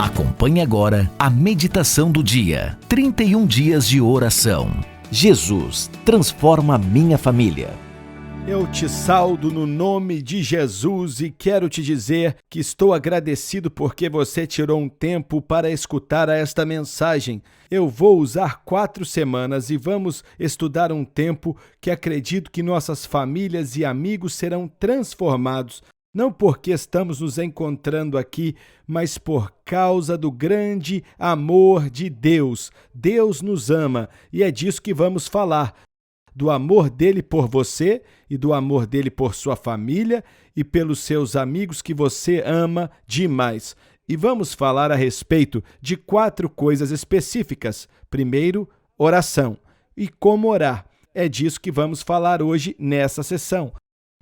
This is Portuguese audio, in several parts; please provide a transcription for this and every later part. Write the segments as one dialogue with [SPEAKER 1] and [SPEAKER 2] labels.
[SPEAKER 1] Acompanhe agora a meditação do dia. 31 dias de oração. Jesus transforma minha família.
[SPEAKER 2] Eu te saúdo no nome de Jesus e quero te dizer que estou agradecido porque você tirou um tempo para escutar esta mensagem. Eu vou usar 4 semanas e vamos estudar um tempo que acredito que nossas famílias e amigos serão transformados, não porque estamos nos encontrando aqui, mas por causa do grande amor de Deus. Deus nos ama e é disso que vamos falar. Do amor dele por você e do amor dele por sua família e pelos seus amigos que você ama demais. E vamos falar a respeito de 4 coisas específicas. Primeiro, oração. E como orar? É disso que vamos falar hoje nessa sessão.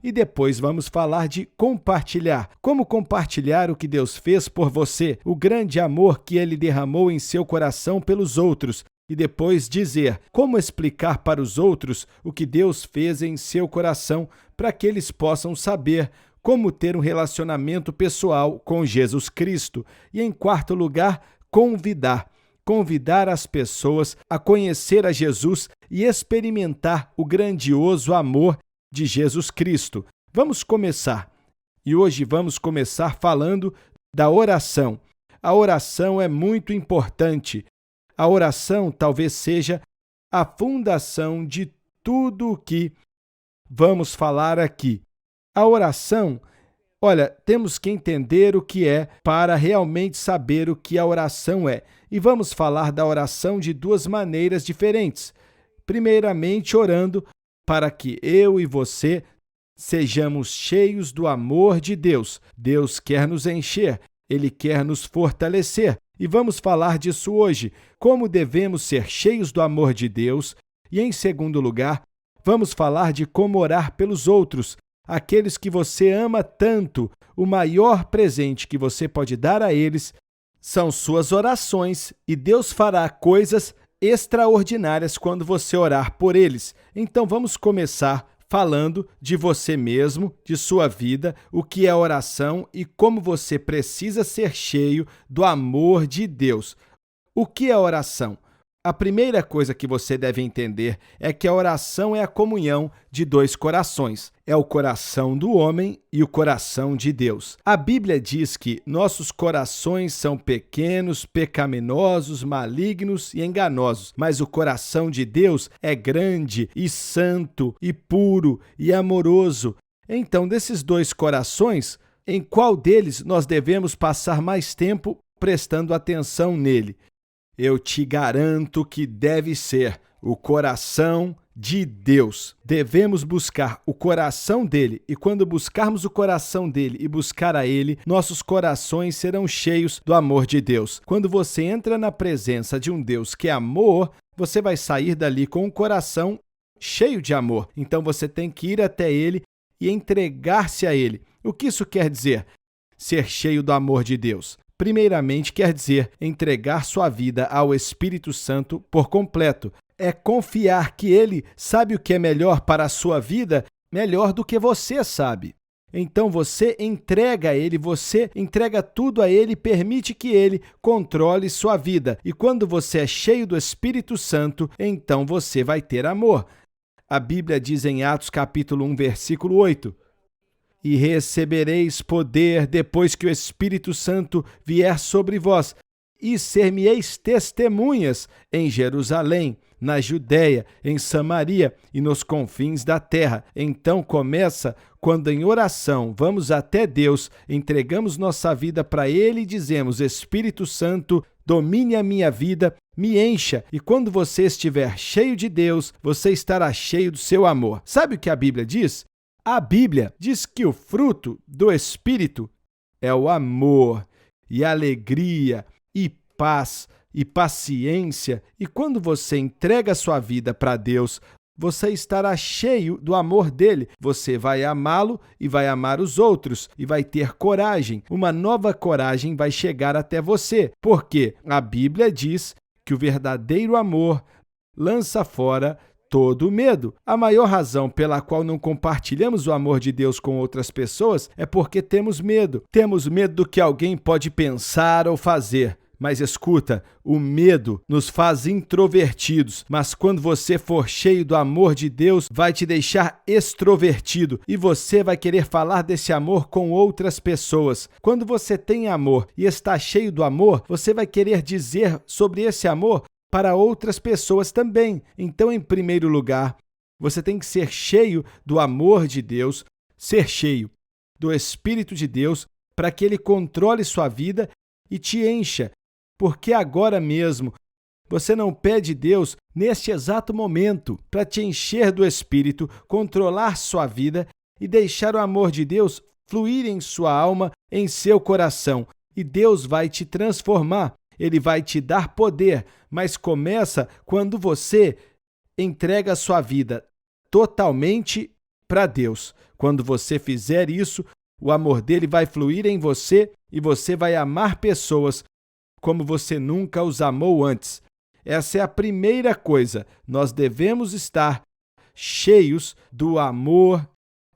[SPEAKER 2] E depois vamos falar de compartilhar. Como compartilhar o que Deus fez por você, o grande amor que Ele derramou em seu coração pelos outros. E depois dizer como explicar para os outros o que Deus fez em seu coração para que eles possam saber como ter um relacionamento pessoal com Jesus Cristo. E em quarto lugar, convidar. Convidar as pessoas a conhecer a Jesus e experimentar o grandioso amor de Jesus Cristo. Vamos começar. E hoje vamos começar falando da oração. A oração é muito importante. A oração talvez seja a fundação de tudo o que vamos falar aqui. A oração, temos que entender o que é para realmente saber o que a oração é. E vamos falar da oração de 2 maneiras diferentes. Primeiramente, orando para que eu e você sejamos cheios do amor de Deus. Deus quer nos encher, Ele quer nos fortalecer. E vamos falar disso hoje, como devemos ser cheios do amor de Deus. E, em segundo lugar, vamos falar de como orar pelos outros, aqueles que você ama tanto. O maior presente que você pode dar a eles são suas orações, e Deus fará coisas extraordinárias quando você orar por eles. Então vamos começar falando de você mesmo, de sua vida, o que é oração e como você precisa ser cheio do amor de Deus. O que é oração? A primeira coisa que você deve entender é que a oração é a comunhão de 2 corações. É o coração do homem e o coração de Deus. A Bíblia diz que nossos corações são pequenos, pecaminosos, malignos e enganosos, mas o coração de Deus é grande e santo e puro e amoroso. Então, desses 2 corações, em qual deles nós devemos passar mais tempo prestando atenção nele? Eu te garanto que deve ser o coração de Deus. Devemos buscar o coração dele, e quando buscarmos o coração dele e buscar a ele, nossos corações serão cheios do amor de Deus. Quando você entra na presença de um Deus que é amor, você vai sair dali com um coração cheio de amor. Então você tem que ir até ele e entregar-se a ele. O que isso quer dizer? Ser cheio do amor de Deus. Primeiramente, quer dizer entregar sua vida ao Espírito Santo por completo. É confiar que Ele sabe o que é melhor para a sua vida, melhor do que você sabe. Então você entrega a Ele, você entrega tudo a Ele e permite que Ele controle sua vida. E quando você é cheio do Espírito Santo, então você vai ter amor. A Bíblia diz em Atos capítulo 1, versículo 8... E recebereis poder depois que o Espírito Santo vier sobre vós, e ser-me-eis testemunhas em Jerusalém, na Judéia, em Samaria e nos confins da terra. Então começa quando em oração vamos até Deus, entregamos nossa vida para Ele e dizemos: Espírito Santo, domine a minha vida, me encha. E quando você estiver cheio de Deus, você estará cheio do seu amor. Sabe o que a Bíblia diz? A Bíblia diz que o fruto do Espírito é o amor, e alegria, e paz, e paciência. E quando você entrega a sua vida para Deus, você estará cheio do amor dele. Você vai amá-lo e vai amar os outros, e vai ter coragem. Uma nova coragem vai chegar até você, porque a Bíblia diz que o verdadeiro amor lança fora todo medo. A maior razão pela qual não compartilhamos o amor de Deus com outras pessoas é porque temos medo. Temos medo do que alguém pode pensar ou fazer. Mas escuta, o medo nos faz introvertidos, mas quando você for cheio do amor de Deus, vai te deixar extrovertido e você vai querer falar desse amor com outras pessoas. Quando você tem amor e está cheio do amor, você vai querer dizer sobre esse amor para outras pessoas também. Então, em primeiro lugar, você tem que ser cheio do amor de Deus, ser cheio do Espírito de Deus, para que Ele controle sua vida e te encha. Porque agora mesmo você não pede Deus, neste exato momento, para te encher do Espírito, controlar sua vida e deixar o amor de Deus fluir em sua alma, em seu coração. E Deus vai te transformar, Ele vai te dar poder, mas começa quando você entrega a sua vida totalmente para Deus. Quando você fizer isso, o amor dele vai fluir em você e você vai amar pessoas como você nunca os amou antes. Essa é a primeira coisa. Nós devemos estar cheios do amor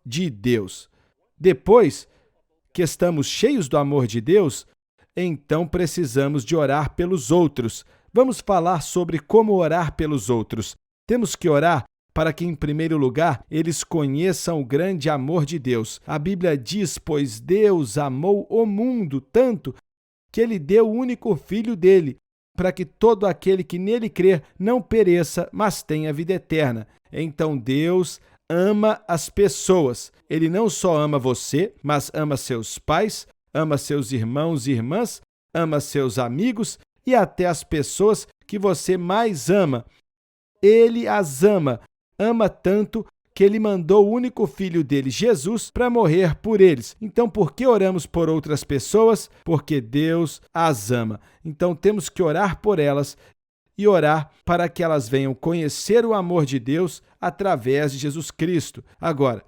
[SPEAKER 2] de Deus. Depois que estamos cheios do amor de Deus, então precisamos de orar pelos outros. Vamos falar sobre como orar pelos outros. Temos que orar para que, em primeiro lugar, eles conheçam o grande amor de Deus. A Bíblia diz: pois Deus amou o mundo tanto que Ele deu o único Filho dele, para que todo aquele que nele crer não pereça, mas tenha vida eterna. Então Deus ama as pessoas. Ele não só ama você, mas ama seus pais, ama seus irmãos e irmãs, ama seus amigos e até as pessoas que você mais ama. Ele as ama, ama tanto que Ele mandou o único Filho dele, Jesus, para morrer por eles. Então, por que oramos por outras pessoas? Porque Deus as ama. Então, temos que orar por elas e orar para que elas venham conhecer o amor de Deus através de Jesus Cristo. Agora,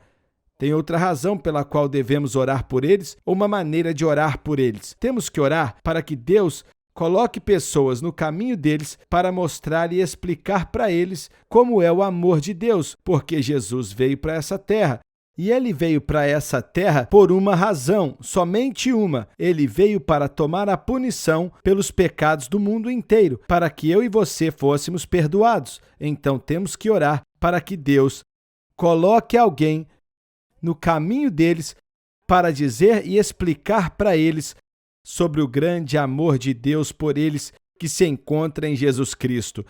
[SPEAKER 2] tem outra razão pela qual devemos orar por eles, ou uma maneira de orar por eles. Temos que orar para que Deus coloque pessoas no caminho deles para mostrar e explicar para eles como é o amor de Deus, porque Jesus veio para essa terra. E Ele veio para essa terra por uma razão, somente uma. Ele veio para tomar a punição pelos pecados do mundo inteiro, para que eu e você fôssemos perdoados. Então temos que orar para que Deus coloque alguém no caminho deles para dizer e explicar para eles sobre o grande amor de Deus por eles que se encontra em Jesus Cristo.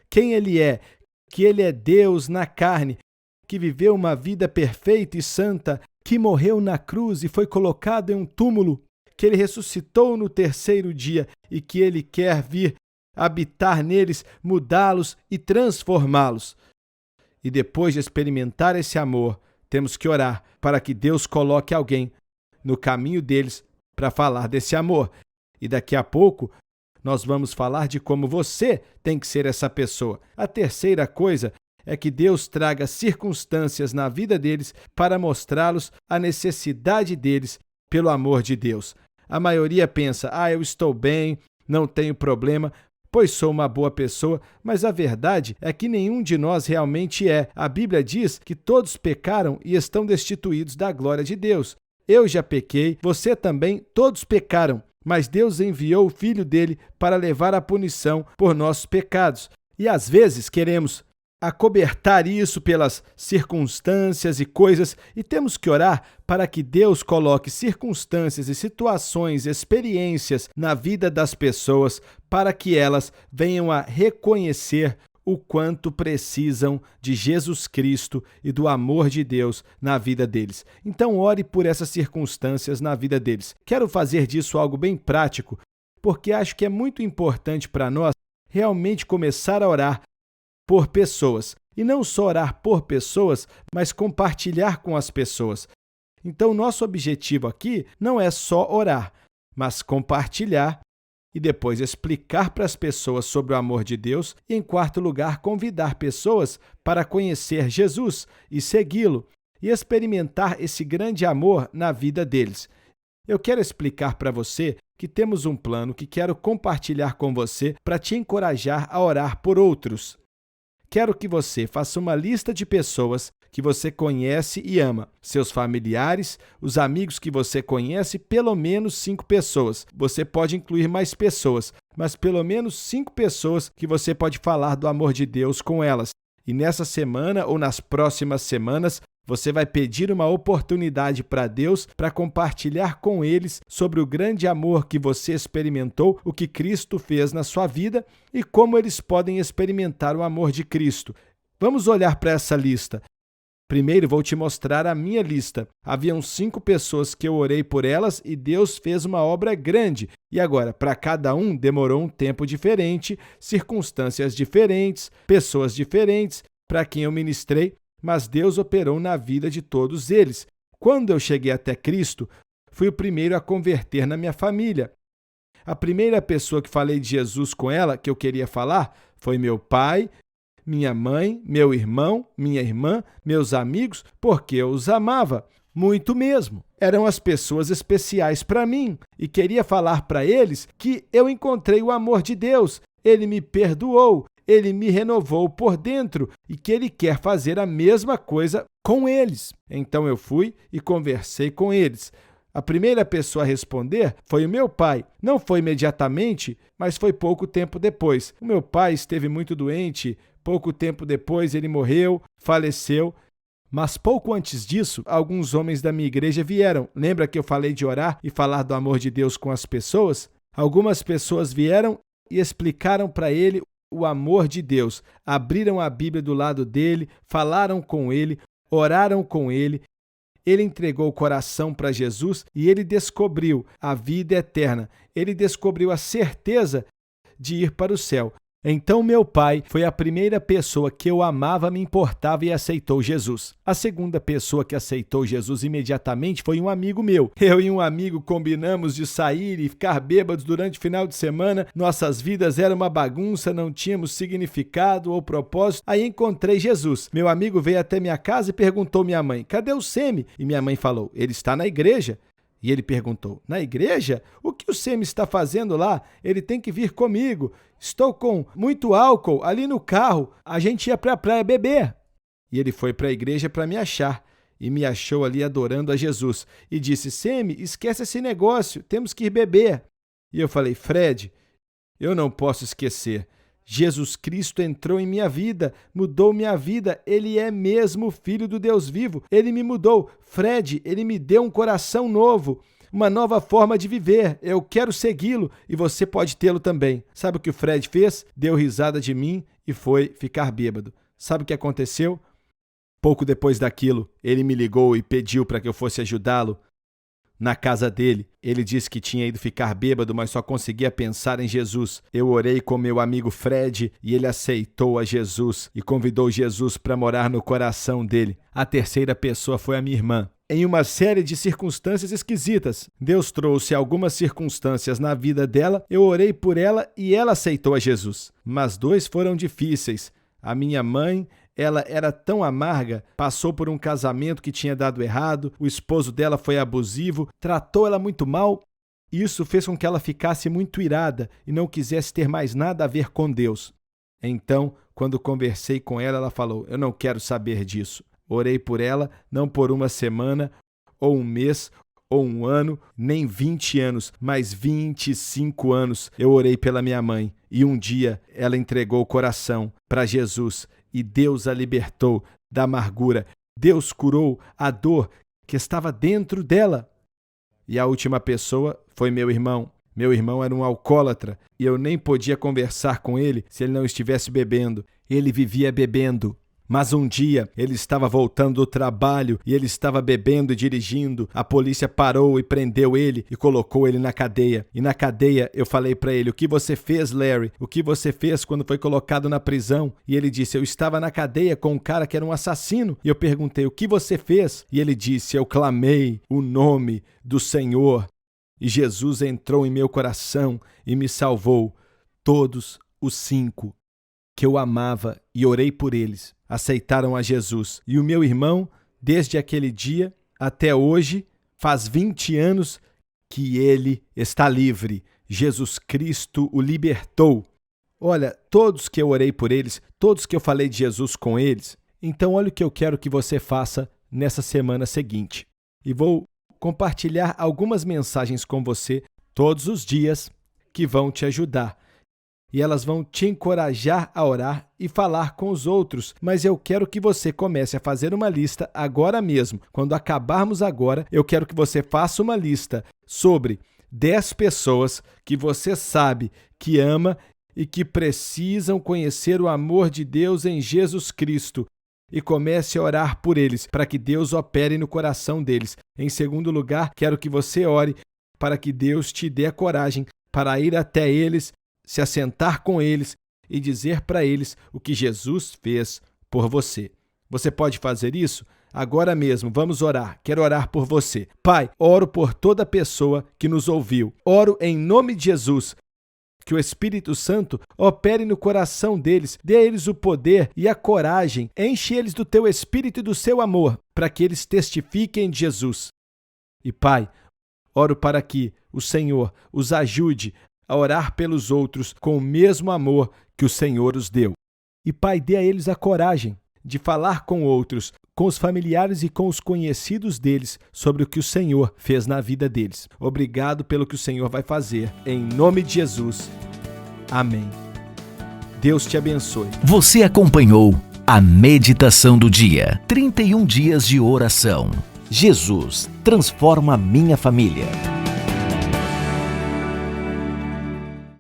[SPEAKER 2] Quem Ele é, que Ele é Deus na carne, que viveu uma vida perfeita e santa, que morreu na cruz e foi colocado em um túmulo, que Ele ressuscitou no terceiro dia e que Ele quer vir habitar neles, mudá-los e transformá-los. E depois de experimentar esse amor, temos que orar para que Deus coloque alguém no caminho deles para falar desse amor. E daqui a pouco nós vamos falar de como você tem que ser essa pessoa. A terceira coisa é que Deus traga circunstâncias na vida deles para mostrá-los a necessidade deles pelo amor de Deus. A maioria pensa: eu estou bem, não tenho problema, pois sou uma boa pessoa, mas a verdade é que nenhum de nós realmente é. A Bíblia diz que todos pecaram e estão destituídos da glória de Deus. Eu já pequei, você também, todos pecaram, mas Deus enviou o Filho dele para levar a punição por nossos pecados. E às vezes queremos acobertar isso pelas circunstâncias e coisas, e temos que orar para que Deus coloque circunstâncias e situações, experiências na vida das pessoas, para que elas venham a reconhecer o quanto precisam de Jesus Cristo e do amor de Deus na vida deles. Então ore por essas circunstâncias na vida deles. Quero fazer disso algo bem prático, porque acho que é muito importante para nós realmente começar a orar por pessoas. E não só orar por pessoas, mas compartilhar com as pessoas. Então, nosso objetivo aqui não é só orar, mas compartilhar e depois explicar para as pessoas sobre o amor de Deus e, em quarto lugar, convidar pessoas para conhecer Jesus e segui-lo e experimentar esse grande amor na vida deles. Eu quero explicar para você que temos um plano que quero compartilhar com você para te encorajar a orar por outros. quero que você faça uma lista de pessoas que você conhece e ama. Seus familiares, os amigos que você conhece, pelo menos 5 pessoas. Você pode incluir mais pessoas, mas pelo menos 5 pessoas que você pode falar do amor de Deus com elas. E nessa semana ou nas próximas semanas, você vai pedir uma oportunidade para Deus para compartilhar com eles sobre o grande amor que você experimentou, o que Cristo fez na sua vida e como eles podem experimentar o amor de Cristo. Vamos olhar para essa lista. Primeiro, vou te mostrar a minha lista. Haviam 5 pessoas que eu orei por elas e Deus fez uma obra grande. E agora, para cada um, demorou um tempo diferente, circunstâncias diferentes, pessoas diferentes, para quem eu ministrei, mas Deus operou na vida de todos eles. Quando eu cheguei até Cristo, fui o primeiro a converter na minha família. A primeira pessoa que falei de Jesus com ela, que eu queria falar, foi meu pai, minha mãe, meu irmão, minha irmã, meus amigos, porque eu os amava, muito mesmo. Eram as pessoas especiais para mim e queria falar para eles que eu encontrei o amor de Deus. Ele me perdoou, ele me renovou por dentro e que ele quer fazer a mesma coisa com eles. Então eu fui e conversei com eles. A primeira pessoa a responder foi o meu pai. Não foi imediatamente, mas foi pouco tempo depois. O meu pai esteve muito doente. Pouco tempo depois ele morreu, faleceu. Mas pouco antes disso, alguns homens da minha igreja vieram. Lembra que eu falei de orar e falar do amor de Deus com as pessoas? Algumas pessoas vieram e explicaram para ele o amor de Deus. Abriram a Bíblia do lado dele, falaram com ele, oraram com ele. Ele entregou o coração para Jesus e ele descobriu a vida eterna. Ele descobriu a certeza de ir para o céu. Então meu pai foi a primeira pessoa que eu amava, me importava e aceitou Jesus. A segunda pessoa que aceitou Jesus imediatamente foi um amigo meu. Eu e um amigo combinamos de sair e ficar bêbados durante o final de semana. Nossas vidas eram uma bagunça, não tínhamos significado ou propósito. Aí encontrei Jesus. Meu amigo veio até minha casa e perguntou à minha mãe: cadê o Semi? E minha mãe falou: ele está na igreja. E ele perguntou: na igreja? O que o Semi está fazendo lá? Ele tem que vir comigo. Estou com muito álcool ali no carro. A gente ia para a praia beber. E ele foi para a igreja para me achar. E me achou ali adorando a Jesus. E disse: Semi, esquece esse negócio. Temos que ir beber. E eu falei: Fred, eu não posso esquecer. Jesus Cristo entrou em minha vida, mudou minha vida. Ele é mesmo o Filho do Deus vivo. Ele me mudou. Fred, ele me deu um coração novo, uma nova forma de viver. Eu quero segui-lo e você pode tê-lo também. Sabe o que o Fred fez? Deu risada de mim e foi ficar bêbado. Sabe o que aconteceu? Pouco depois daquilo, ele me ligou e pediu para que eu fosse ajudá-lo na casa dele. Ele disse que tinha ido ficar bêbado, mas só conseguia pensar em Jesus. Eu orei com meu amigo Fred e ele aceitou a Jesus e convidou Jesus para morar no coração dele. A terceira pessoa foi a minha irmã. Em uma série de circunstâncias esquisitas, Deus trouxe algumas circunstâncias na vida dela, eu orei por ela e ela aceitou a Jesus. Mas 2 foram difíceis. A minha mãe, ela era tão amarga, passou por um casamento que tinha dado errado, o esposo dela foi abusivo, tratou ela muito mal. Isso fez com que ela ficasse muito irada e não quisesse ter mais nada a ver com Deus. Então, quando conversei com ela, ela falou: eu não quero saber disso. Orei por ela, não por uma semana, ou um mês, ou um ano, nem 20 anos, mas 25 anos eu orei pela minha mãe. E um dia ela entregou o coração para Jesus e Deus a libertou da amargura. Deus curou a dor que estava dentro dela. E a última pessoa foi meu irmão. Meu irmão era um alcoólatra e eu nem podia conversar com ele se ele não estivesse bebendo. Ele vivia bebendo. Mas um dia ele estava voltando do trabalho e ele estava bebendo e dirigindo. A polícia parou e prendeu ele e colocou ele na cadeia. E na cadeia eu falei para ele: o que você fez, Larry? O que você fez quando foi colocado na prisão? E ele disse: eu estava na cadeia com um cara que era um assassino. E eu perguntei: o que você fez? E ele disse: eu clamei o nome do Senhor e Jesus entrou em meu coração e me salvou. Todos os 5 que eu amava e orei por eles aceitaram a Jesus. E o meu irmão, desde aquele dia até hoje, faz 20 anos que ele está livre. Jesus Cristo o libertou. Olha, todos que eu orei por eles, todos que eu falei de Jesus com eles, então olha o que eu quero que você faça nessa semana seguinte. E vou compartilhar algumas mensagens com você todos os dias que vão te ajudar. E elas vão te encorajar a orar e falar com os outros. Mas eu quero que você comece a fazer uma lista agora mesmo. Quando acabarmos agora, eu quero que você faça uma lista sobre 10 pessoas que você sabe que ama e que precisam conhecer o amor de Deus em Jesus Cristo. E comece a orar por eles, para que Deus opere no coração deles. Em segundo lugar, quero que você ore para que Deus te dê a coragem para ir até eles, se assentar com eles e dizer para eles o que Jesus fez por você. Você pode fazer isso? Agora mesmo, vamos orar. Quero orar por você. Pai, oro por toda pessoa que nos ouviu. Oro em nome de Jesus, que o Espírito Santo opere no coração deles, dê a eles o poder e a coragem, enche eles do teu Espírito e do seu amor, para que eles testifiquem de Jesus. E Pai, oro para que o Senhor os ajude a orar pelos outros com o mesmo amor que o Senhor os deu. E Pai, dê a eles a coragem de falar com outros, com os familiares e com os conhecidos deles sobre o que o Senhor fez na vida deles. Obrigado pelo que o Senhor vai fazer. Em nome de Jesus. Amém. Deus te abençoe.
[SPEAKER 1] Você acompanhou a meditação do dia. 31 dias de oração. Jesus transforma minha família.